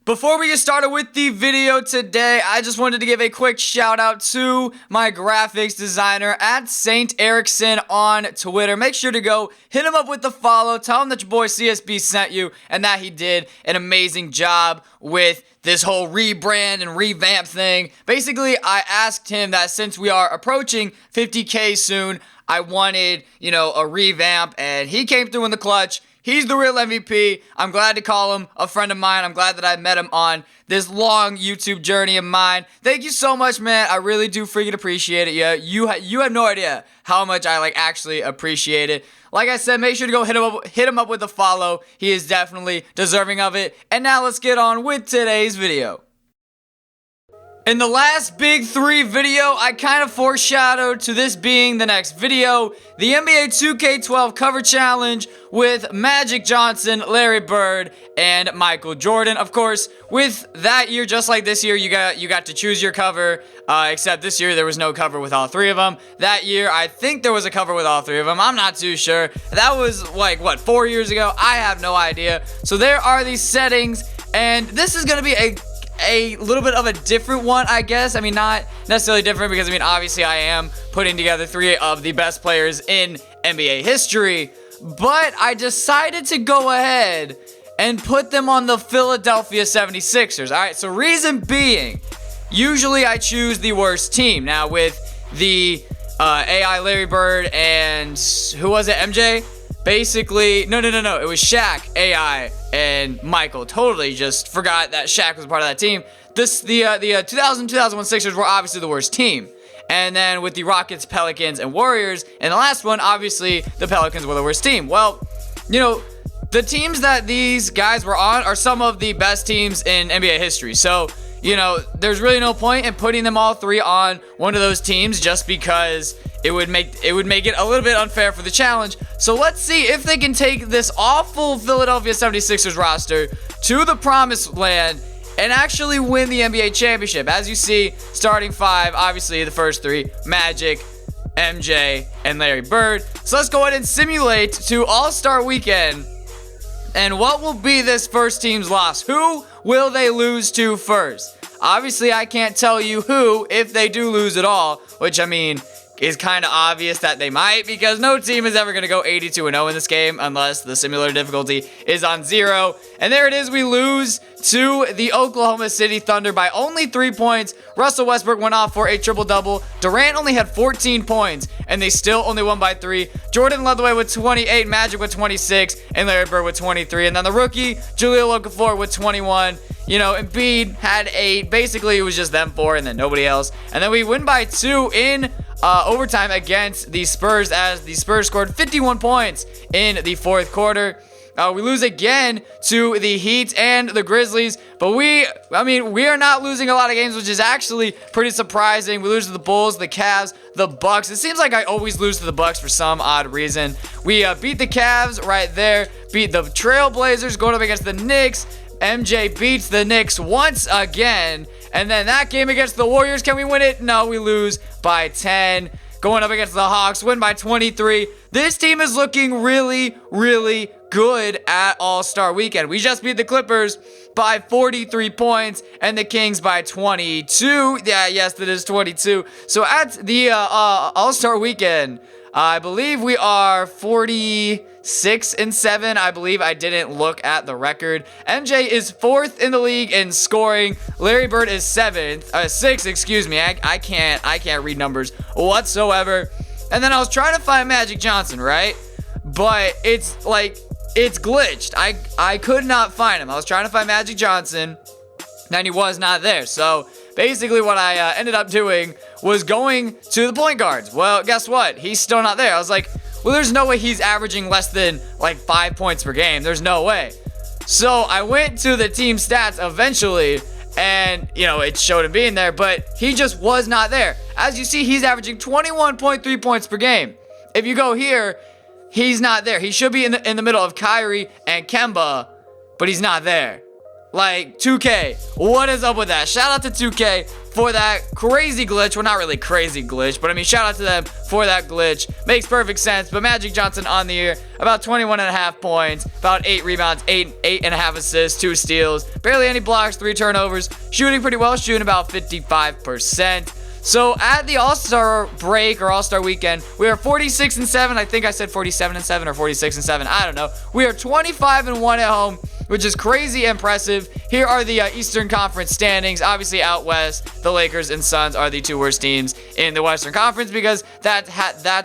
Before we get started with the video today, I just wanted to give a quick shout out to my graphics designer at Saint Erickson on Twitter. Make sure to go hit him up with the follow. Tell him that your boy CSB sent you and that he did an amazing job with this whole rebrand and revamp thing. Basically, I asked him that since we are approaching 50K soon, I wanted, a revamp, and he came through in the clutch. He's the real MVP. I'm glad to call him a friend of mine. I'm glad that I met him on this long YouTube journey of mine. Thank you so much, man. I really do freaking appreciate it. Yeah, you have no idea how much I actually appreciate it. Like I said, make sure to go hit him up with a follow. He is definitely deserving of it. And now let's get on with today's video. In the last Big 3 video, I kind of foreshadowed to this being the next video, the NBA 2K12 cover challenge with Magic Johnson, Larry Bird, and Michael Jordan. Of course, with that year, just like this year, you got to choose your cover, except this year there was no cover with all three of them. That year, I think there was a cover with all three of them. I'm not too sure. That was 4 years ago? I have no idea. So there are these settings, and this is going to be a little bit of a different one, I guess. I mean, not necessarily different because, obviously I am putting together 3 of the best players in NBA history, but I decided to go ahead and put them on the Philadelphia 76ers. All right, so reason being, usually I choose the worst team. Now, with the AI Larry Bird and, who was it, MJ? Basically, no, it was Shaq, AI, and Michael. Totally just forgot that Shaq was a part of that team. The 2000-2001 Sixers were obviously the worst team. And then with the Rockets, Pelicans, and Warriors, and the last one, obviously, the Pelicans were the worst team. Well, the teams that these guys were on are some of the best teams in NBA history. So, there's really no point in putting them all 3 on one of those teams just because it would make it a little bit unfair for the challenge. So let's see if they can take this awful Philadelphia 76ers roster to the promised land and actually win the NBA championship. As you see, starting 5, obviously the first 3, Magic, MJ, and Larry Bird. So let's go ahead and simulate to All-Star Weekend. And what will be this first team's loss? Who will they lose to first? Obviously, I can't tell you who if they do lose at all, which is kind of obvious that they might, because no team is ever going to go 82-0 in this game unless the simulator difficulty is on 0. And there it is, we lose to the Oklahoma City Thunder by only 3 points. Russell Westbrook went off for a triple-double. Durant only had 14 points, and they still only won by 3. Jordan led the way with 28, Magic with 26, and Larry Bird with 23. And then the rookie, Jahlil Okafor with 21. Embiid had 8. Basically, it was just them 4 and then nobody else. And then we win by 2 in overtime against the Spurs, as the Spurs scored 51 points in the fourth quarter. We lose again to the Heat and the Grizzlies, but we are not losing a lot of games, which is actually pretty surprising. We lose to the Bulls, the Cavs, the Bucks. It seems like I always lose to the Bucks for some odd reason. We beat the Cavs right there, beat the Trailblazers, going up against the Knicks. MJ beats the Knicks once again. And then that game against the Warriors, can we win it? No, we lose by 10. Going up against the Hawks, win by 23. This team is looking really, really good at All-Star Weekend. We just beat the Clippers by 43 points and the Kings by 22. Yeah, yes, that is 22. So at the All-Star Weekend, I believe we are 46-7. I believe I didn't look at the record. MJ is 4th in the league in scoring. Larry Bird is 6th, excuse me. I can't read numbers whatsoever. And then I was trying to find Magic Johnson, right? But it's glitched. I could not find him. I was trying to find Magic Johnson, and he was not there. So basically what I ended up doing was going to the point guards. Well, guess what? He's still not there. I was like, well, there's no way he's averaging less than 5 points per game. There's no way. So I went to the team stats eventually, and, it showed him being there, but he just was not there. As you see, he's averaging 21.3 points per game. If you go here, he's not there. He should be in the middle of Kyrie and Kemba, but he's not there. 2K, what is up with that? Shout out to 2K. for that crazy glitch. Well, not really crazy glitch, but I mean, shout out to them for that glitch. Makes perfect sense. But Magic Johnson on the year, about 21.5 points, about 8 rebounds, 8.5 assists, 2 steals, barely any blocks, 3 turnovers, shooting pretty well, shooting about 55%. So at the All-Star break or All-Star weekend, we are 46-7. I think I said 47-7 or 46-7. I don't know. We are 25-1 at home, which is crazy impressive. Here are the Eastern Conference standings. Obviously, out west, the Lakers and Suns are the 2 worst teams in the Western Conference because that's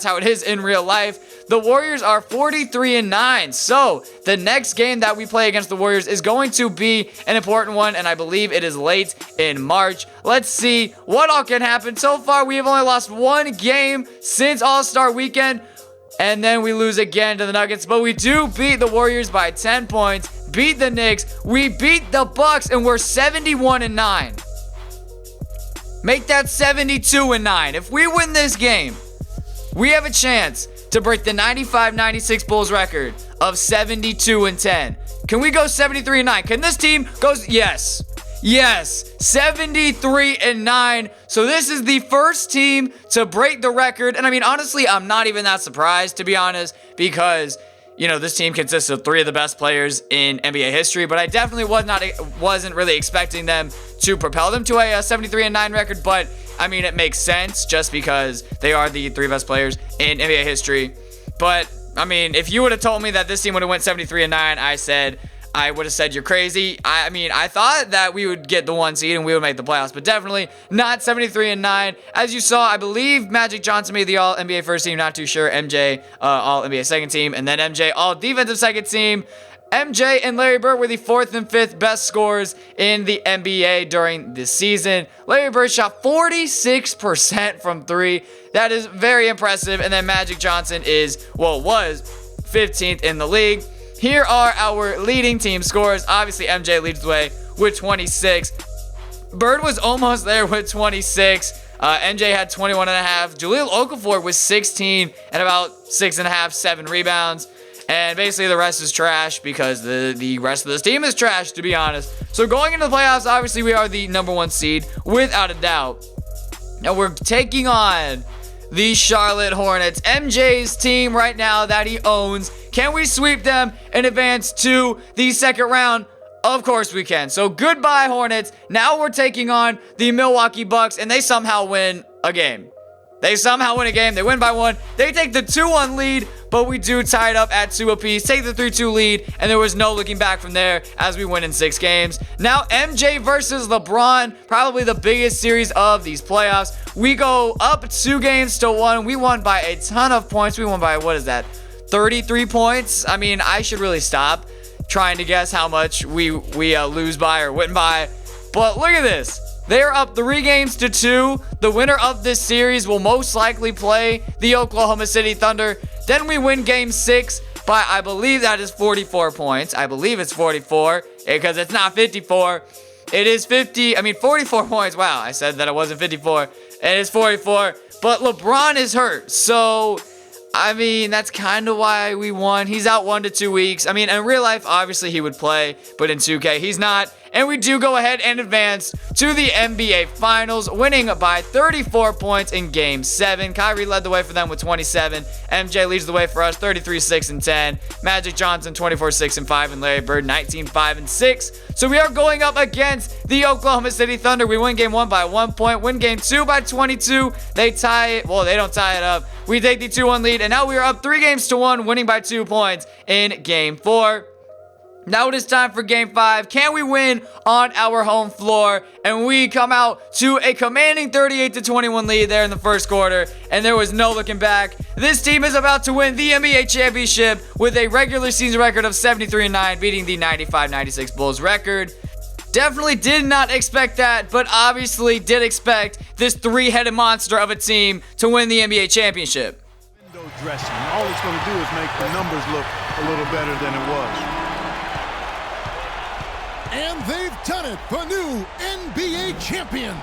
how it is in real life. The Warriors are 43-9. So the next game that we play against the Warriors is going to be an important one, and I believe it is late in March. Let's see what all can happen. So far, we have only lost 1 game since All-Star Weekend, and then we lose again to the Nuggets. But we do beat the Warriors by 10 points, beat the Knicks, we beat the Bucks, and we're 71-9. Make that 72-9. If we win this game, we have a chance to break the 95-96 Bulls record of 72-10. Can we go 73-9? Can this team go? Yes. Yes, 73-9. So this is the first team to break the record. And I mean, honestly, I'm not even that surprised, to be honest, because, you know, this team consists of 3 of the best players in NBA history, but I definitely wasn't really expecting them to propel them to a 73-9 record. But I mean, it makes sense just because they are the 3 best players in NBA history. But I mean, if you would have told me that this team would have went 73-9, I would have said you're crazy. I mean, I thought that we would get the 1 seed and we would make the playoffs, but definitely not 73-9. As you saw, I believe Magic Johnson made the All-NBA first team, not too sure. MJ, All-NBA second team, and then MJ, All-Defensive second team. MJ and Larry Bird were the 4th and 5th best scorers in the NBA during this season. Larry Bird shot 46% from 3. That is very impressive. And then Magic Johnson was 15th in the league. Here are our leading team scorers. Obviously, MJ leads the way with 26. Bird was almost there with 26. MJ had 21.5. Jahlil Okafor was 16 and about 6.5, 7 rebounds. And basically the rest is trash because the rest of this team is trash, to be honest. So going into the playoffs, obviously we are the number 1 seed without a doubt. Now we're taking on the Charlotte Hornets, MJ's team right now that he owns. Can we sweep them and advance to the second round? Of course we can. So goodbye, Hornets. Now we're taking on the Milwaukee Bucks, and they somehow win a game. They somehow win a game. They win by 1. They take the 2-1 lead, but we do tie it up at 2 apiece. Take the 3-2 lead, and there was no looking back from there as we win in 6 games. Now MJ versus LeBron, probably the biggest series of these playoffs. We go up 2 games to 1. We won by a ton of points. We won by, 33 points? I mean, I should really stop trying to guess how much we lose by or win by. But look at this. They are up 3 games to 2. The winner of this series will most likely play the Oklahoma City Thunder. Then we win game 6 by, I believe that is 44 points. I believe it's 44 because it's not 54. It is 44 points. Wow, I said that it wasn't 54. It is 44. But LeBron is hurt. So, I mean, that's kind of why we won. He's out 1 to 2 weeks. I mean, in real life, obviously he would play, but in 2K, he's not. And we do go ahead and advance to the NBA Finals, winning by 34 points in Game 7. Kyrie led the way for them with 27. MJ leads the way for us, 33-6-10. Magic Johnson, 24-6-5. And Larry Bird, 19-5-6. So we are going up against the Oklahoma City Thunder. We win Game 1 by 1 point. Win Game 2 by 22. They tie it. Well, they don't tie it up. We take the 2-1 lead. And now we are up 3 games to 1, winning by 2 points in Game 4. Now it is time for Game 5. Can we win on our home floor? And we come out to a commanding 38-21 lead there in the first quarter, and there was no looking back. This team is about to win the NBA championship with a regular season record of 73-9, beating the 95-96 Bulls record. Definitely did not expect that, but obviously did expect this 3-headed monster of a team to win the NBA championship. Window dressing. All it's going to do is make the numbers look a little better than it was. And they've done it, the new NBA champions.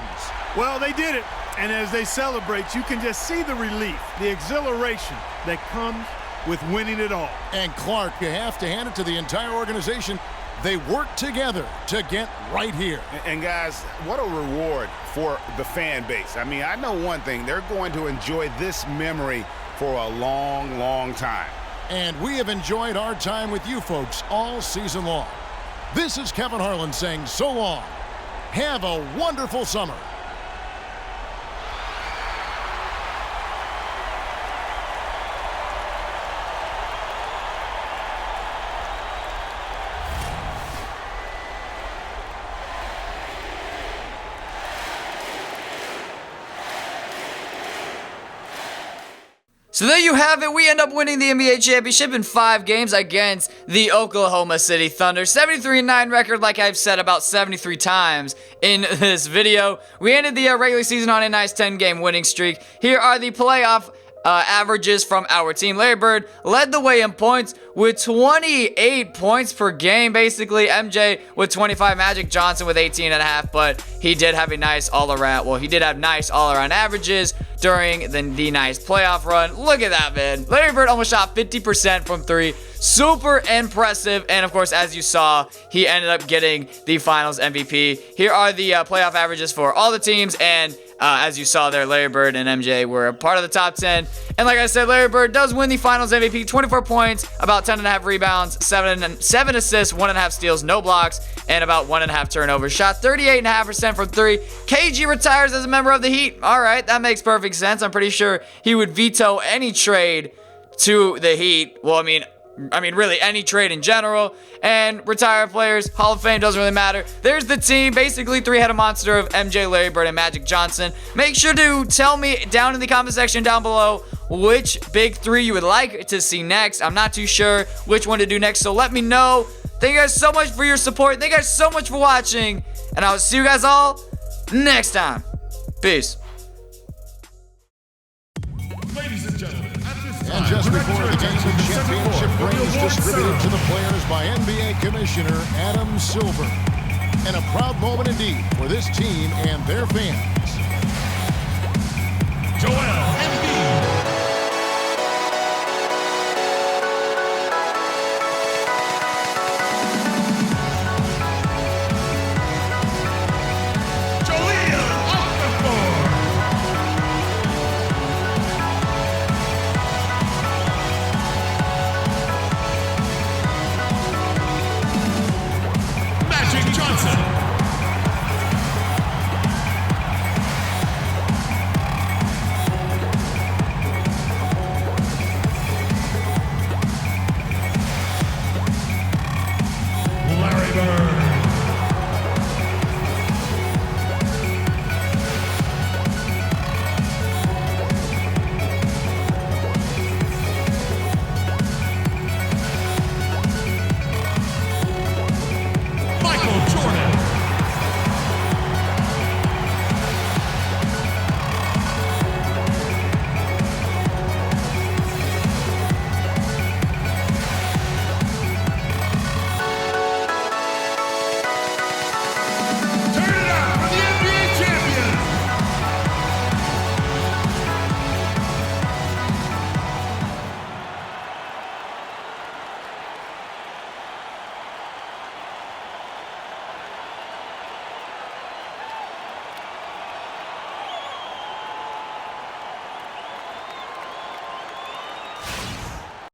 Well, they did it. And as they celebrate, you can just see the relief, the exhilaration that comes with winning it all. And Clark, you have to hand it to the entire organization. They work together to get right here. And guys, what a reward for the fan base. I mean, I know one thing. They're going to enjoy this memory for a long, long time. And we have enjoyed our time with you folks all season long. This is Kevin Harlan saying so long. Have a wonderful summer. So there you have it. We end up winning the NBA championship in 5 games against the Oklahoma City Thunder. 73-9 record, like I've said about 73 times in this video. We ended the regular season on a nice 10-game winning streak. Here are the playoff averages from our team. Larry Bird led the way in points with 28 points per game, basically. MJ with 25, Magic Johnson with 18.5, but he did have a nice all-around, well, he did have nice all-around averages during the nice playoff run. Look at that, man. Larry Bird almost shot 50% from 3. Super impressive. And of course, as you saw, he ended up getting the finals MVP. Here are the playoff averages for all the teams, and as you saw there, Larry Bird and MJ were a part of the top 10. And like I said, Larry Bird does win the finals MVP. 24 points, about 10.5 rebounds, 7 assists, 1.5 steals, no blocks, and about 1.5 turnovers. Shot 38.5% from 3. KG retires as a member of the Heat. All right, that makes perfect sense. I'm pretty sure he would veto any trade to the Heat. Well, I mean, really any trade in general. And retired players, Hall of Fame, doesn't really matter. There's the team, basically three-headed monster of MJ, Larry Bird, and Magic Johnson. Make sure to tell me down in the comment section down below which big three you would like to see next. I'm not too sure which one to do next, so let me know. Thank you guys so much for your support. Thank you guys so much for watching, and I will see you guys all next time. Peace. Ladies and gentlemen, at this time, And just before the game, the championship ring is distributed to the players by NBA Commissioner Adam Silver. And a proud moment indeed for this team and their fans. Joel